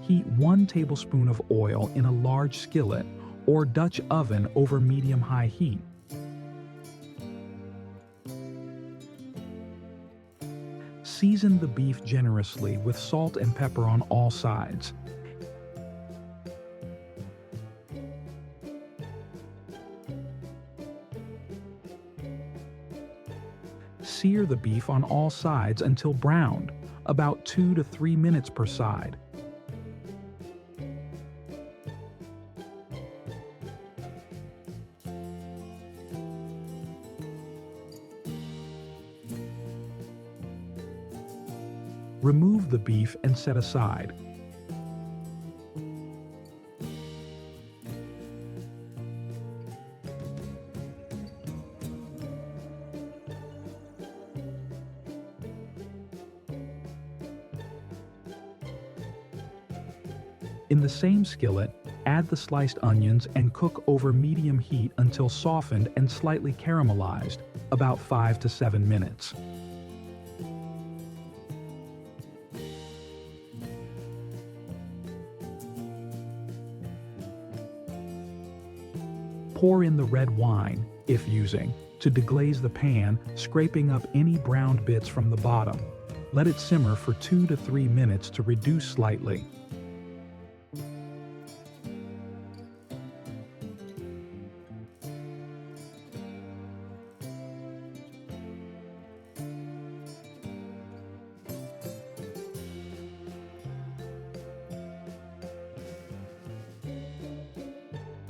Heat 1 tablespoon of oil in a large skillet or Dutch oven over medium-high heat. Season the beef generously with salt and pepper on all sides. Sear the beef on all sides until browned, about 2 to 3 minutes per side. Remove the beef and set aside. In the same skillet, add the sliced onions and cook over medium heat until softened and slightly caramelized, about 5 to 7 minutes. Pour in the red wine, if using, to deglaze the pan, scraping up any browned bits from the bottom. Let it simmer for 2 to 3 minutes to reduce slightly.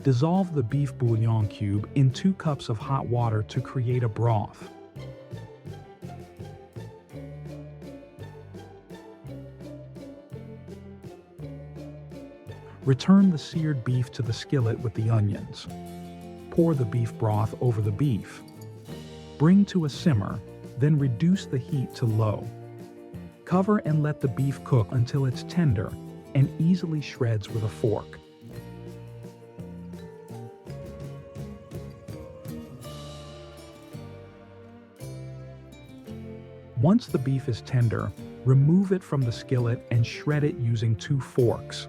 Dissolve the beef bouillon cube in 2 cups of hot water to create a broth. Return the seared beef to the skillet with the onions. Pour the beef broth over the beef. Bring to a simmer, then reduce the heat to low. Cover and let the beef cook until it's tender and easily shreds with a fork. Once the beef is tender, remove it from the skillet and shred it using 2 forks.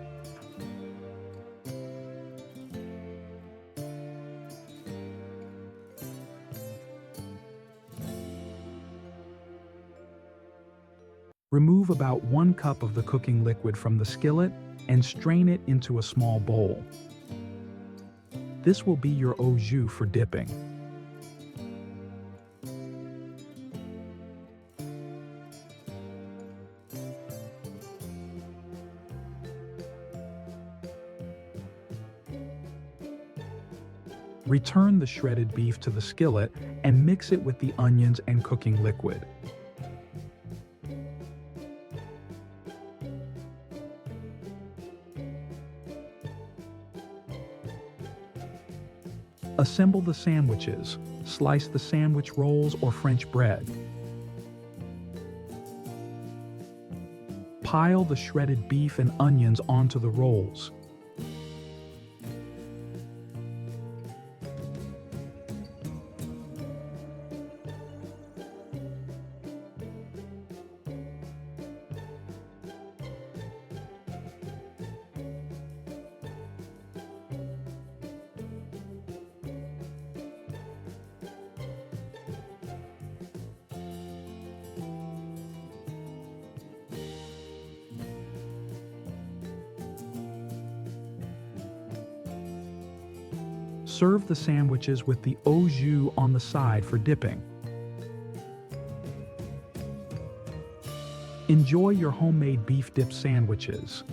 Remove about 1 cup of the cooking liquid from the skillet and strain it into a small bowl. This will be your au jus for dipping. Return the shredded beef to the skillet and mix it with the onions and cooking liquid. Assemble the sandwiches. Slice the sandwich rolls or French bread. Pile the shredded beef and onions onto the rolls. Serve the sandwiches with the au jus on the side for dipping. Enjoy your homemade beef dip sandwiches.